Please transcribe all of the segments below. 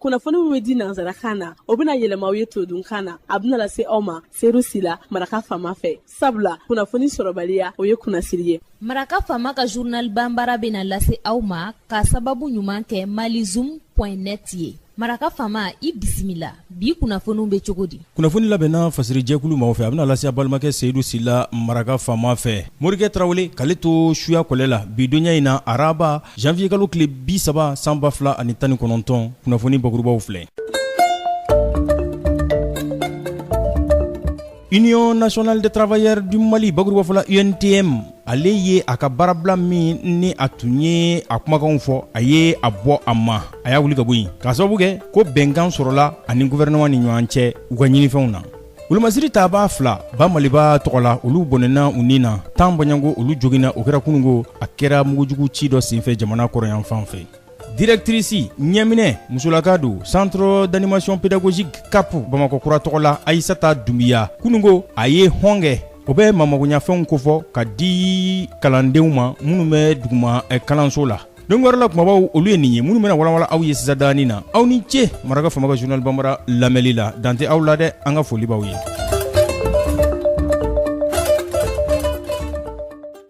kunnafoni min bɛ di nanzarakan na o bɛna yɛlɛma aw ye todunkan na a bɛna lase aw ma seeru sila maraka faama fɛ sabula kunnafoni sɔrɔbaliya o ye kunnasiri ye. Maraka faama ka journal banbara bɛna lase aw ma ka sababu ɲuman kɛ malizoom.net ye. Maraka faama i bisimila bi kunnafoniw bɛ cogo di? Kunnafoni labɛnna fasiri jɛkulu maaw fɛ a bɛna lase a balimakɛ Seyidu Sila Maraka faama fɛ. Morikɛ Tarawele k'ale to suya kɔlɛ la bi donya in na araba janvier kalo tile 30 san 2019 kunnafoni bakurubaw filɛ. Union nationale des travailleurs du Mali bakuruba fɔla UNTM ale ye a ka baarabila min ni a tun ye a kumakanw fɔ a ye a bɔ a ma a y'a wuli ka bɔ yen k'a sababu kɛ ko bɛnkan sɔrɔla ani gouvernement ni ɲɔgɔn cɛ u ka ɲinifɛnw na. Wolomasiri taabaa 2 ba Maliba tɔgɔ la olu bɔnɛna u ni na tan bɔɲango olu joginna o kɛra kunungo a kɛra mugujugu ci dɔ senfɛ jamana kɔrɔyan fan fɛ. Directrice ɲɛminɛ musolaka do centre d'animation pédagogique CAP Bamakɔ kura tɔgɔ la Aïssata Doumbia kunungo a ye hɔngɛ o bɛ mamagoɲafɛnw kofɔ ka di kalandenw ma minnu bɛ duguma kalanso la. Don wɛrɛ la kumabaw olu ye nin ye minnu bɛna walawala aw ye sisan dani na aw ni ce maraka faama ka journal banbara lamɛli la dante aw la dɛ an ka foli b'aw ye.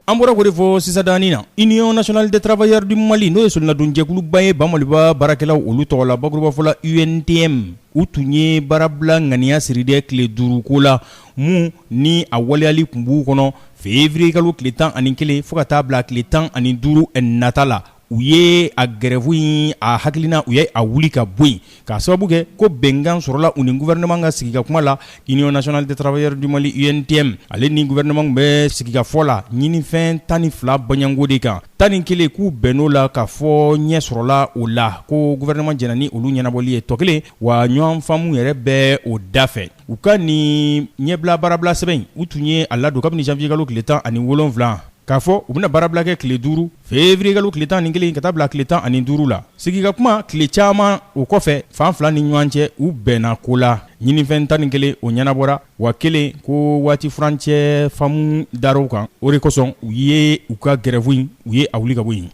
An bɔra ko de fɔ sisan dani na Union nationale des travailleurs du Mali n'o ye solonadon jɛkuluba ye Bamaliba baarakɛlaw olu tɔgɔ la bakuruba fɔla UNTM u tun ye baarabila ŋaniya siridɛ tile 5 ko la mun ni a waleyali kun b'u kɔnɔ février kalo tile 11 fo ka taa bila tile 15 nata la u ye a grève in a hakilina u ye a wuli ka bɔ yen k'a sababu kɛ ko bɛnkan sɔrɔla u ni gouvernement ka sigi ka kuma la Union nationale des travailleurs du Mali UNTM ale ni gouvernement bɛ sigi ka fɔ la ɲinifɛn 12 bɔɲango de kan 11 k'u bɛnn'o la ka fɔ ɲɛ sɔrɔla o la ko gouvernement jɛna ni olu ɲɛnabɔli ye tɔ kelen wa ɲɔgɔn faamu yɛrɛ bɛ o da fɛ u ka ni ɲɛbila baarabila sɛbɛn u tun ye a ladon kabini janvier kalo tile 17 k'a fɔ u bɛna baarabila kɛ tile 5 février kalo tile 11 ka taa bila tile 15 la sigi ka kuma tile caman o kɔfɛ fan fila ni ɲɔgɔn cɛ u bɛnna ko la ɲinifɛn 11 o ɲɛnabɔra wa kelen ko waati furancɛ faamu dar'o kan o de kosɔn u ye u ka grève in u ye a wuli ka bɔ yen.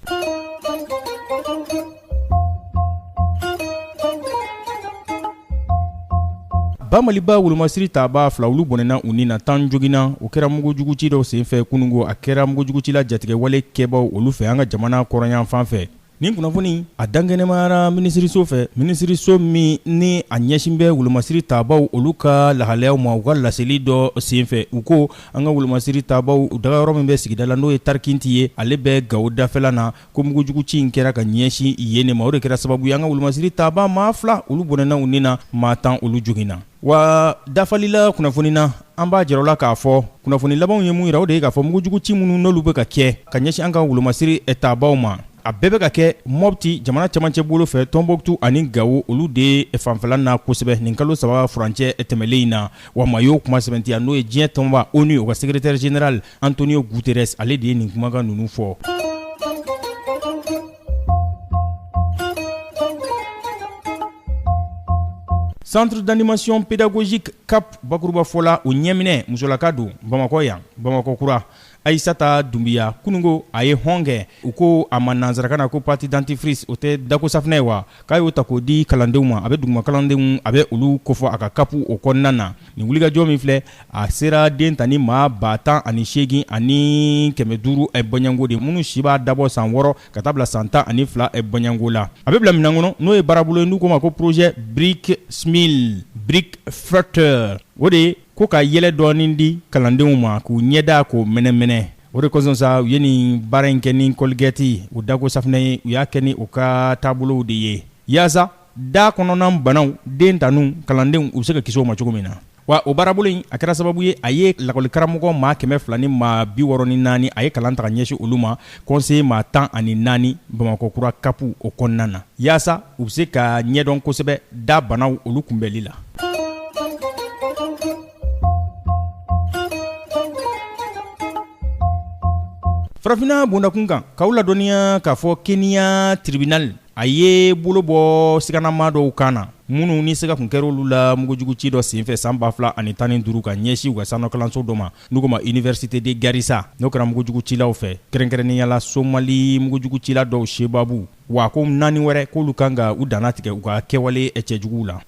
Bamaliba wolomasiri taabaa 2 olu bɔnɛna u ni na tan joginna o kɛra mugujugu ci dɔ senfɛ kunungo a kɛra mugujugu ci la jatigɛ wale kɛbaw olu fɛ an ka jamana kɔrɔyan fan fɛ. Nin kunnafoni a dangɛnɛmayara minisiriso fɛ minisiriso min ni a ɲɛsin bɛ wolomasiri taabaw olu ka lahalayaw ma u ka laseli dɔ senfɛ u ko an ka wolomasiri taabaw dagayɔrɔ min bɛ sigida la n'o ye Tarikinti ye ale bɛ Gawo dafɛla na ko mugujugu ci in kɛra ka ɲɛsin yen ma o de kɛra sababu ye an ka wolomasiri taaba maa 2 olu bɔnɛna u ni na maa 10 olu joginna. Wa dafalila kunnafoni na an b'a jira la k'a fɔ kunnafoni labanw ye mun yira o de ye k'a fɔ mugujugu ci minnu n'olu bɛ ka kɛ ka ɲɛsin an ka wolomasiri taabaw ma a bɛɛ bɛ ka kɛ Mopti jamana camancɛ bolo fɛ Tombouctou ani Gawo olu de fanfɛla na kosɛbɛ nin kalo 3 furancɛ tɛmɛlen in na wa mayo kuma sɛbɛntiya n'o ye diɲɛ tɔnba ONU o ka secrétaire général Antonio Guterres ale de ye nin kumakan ninnu fɔ. Centre d'animation pédagogique CAP bakuruba fɔla o ɲɛminɛ musolaka don Bamakɔ yan Bamakɔ kura Aïssata Doumbia kunungo a ye hɔngɛ u ko a ma nanzarakan na ko pâte dentifrice o tɛ dako safinɛ ye wa k'a y'o ta k'o di kalandenw ma a bɛ duguma kalandenw a bɛ olu kofɔ a ka kapu o kɔnɔna na nin wulikajɔ min filɛ a sera den ta ni maa 108 ani 500 bɔɲango de minnu si b'a dabɔ san 6 ka taa bila san 12 bɔɲango la a bɛ bila minɛn kɔnɔ n'o ye baarabolo ye n'u ko ma ko projet Brick Smil Brick Fracteur o de ye ko ka yɛlɛ dɔɔnin di kalandenw ma k'u ɲɛda k'o mɛnɛmɛnɛ o de kosɔn sa u ye nin baara in kɛ ni Colgate u dako safinɛ ye u y'a kɛ ni u ka taabolow de ye yaasa da kɔnɔna banaw den tanu kalandenw u bɛ se ka kisi o ma cogo min na wa o baarabolo in a kɛra sababu ye a ye lakɔli karamɔgɔ maa 200 ni maa 64 a ye kalan ta ka ɲɛsin olu ma conseiller maa 14 Bamakɔ kura kapu o kɔnɔna na yaasa u bɛ se ka ɲɛdɔn kosɛbɛ da banaw olu kunbɛli la. Farafina bondakun kan k'aw ladɔnniya k'a fɔ Kenya tribunal a ye bolo bɔ siganama dɔw kan na minnu ni sɛgɛ kun kɛr'olu la mugujugu ci dɔ senfɛ san 2015 ka ɲɛsi u ka sanɔ kalanso dɔ ma n'u ko ma Université de Garissa n'o kɛra mugujugu cilaw fɛ kɛrɛnkɛrɛnnenya Somali mugujugu cila dɔw sebabu wa ko 4 wɛrɛ k'olu kan ka u danna tigɛ u ka kɛwale cɛjuguw la.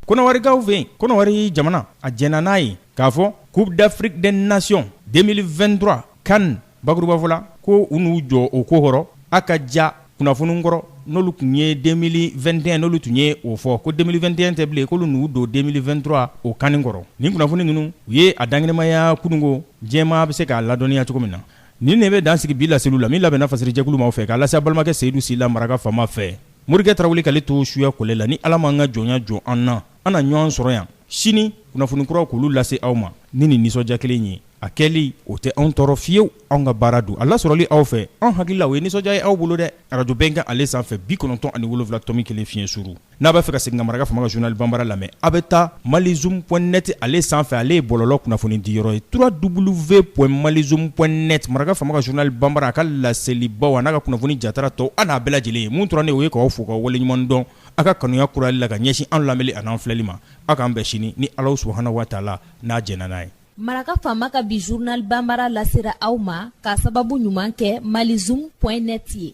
Kɔnɔwarikaw fɛ yen Kɔnɔwari jamana a jɛnna n'a ye k'a fɔ Coupe d'Afrique des Nations 2023 CAN bakuruba fɔla ko u n'u jɔ o ko hɔrɔ a ka ja kunnafoni kɔrɔ n'olu tun ye 2021 n'olu tun ye o fɔ ko 2021 tɛ bilen k'olu n'u don 2023 o CAN kɔrɔ nin kunnafoni ninnu u ye a danginimaya kununko jɛma bɛ se k'a ladɔnniya cogo min na nin ne bɛ dan sigi bi laseliw la min labɛnna fasirijɛkulu ma fɛ k'a lase balimakɛ Seyidu Sila maraka fama fɛ Morikɛ Tarawele k'ale to suya kɔlɛ la ni Ala m'an ka jɔnya jɔ an na an na ɲɔgɔn sɔrɔ yan sini kunnafoni kuraw k'olu lase aw ma ni nin nisɔndiya kelen ye a kɛli o tɛ anw tɔɔrɔ fiyewu anw ka baara don a lasɔrɔli aw fɛ anw hakili la o ye nisɔndiya ye aw bolo dɛ radio bɛnkan ale sanfɛ 97.7 fiɲɛ suru n'a b'a fɛ ka segin ka maraka fama ka journal Banbara lamɛn a bɛ taa malizoom.net ale sanfɛ ale ye bɔlɔlɔ kunnafoni diyɔrɔ ye www.malizoom.net maraka fama ka journal Banbara a ka laselibaw a n'a ka kunnafoni jatara tɔw a n'a bɛɛ lajɛlen ye mun tora ne o ye k'aw fo k'aw waleɲuman dɔn a ka kanuya kurali la ka ɲɛsin an lamɛnli a n'an filɛli ma a k'an bɛn sini ni Alahu subahanahu wa taala n'a jɛna n'a ye. Maraka fama ka bi journal Banbara lasera aw ma ka sababu ɲuman kɛ malizoom.net ye.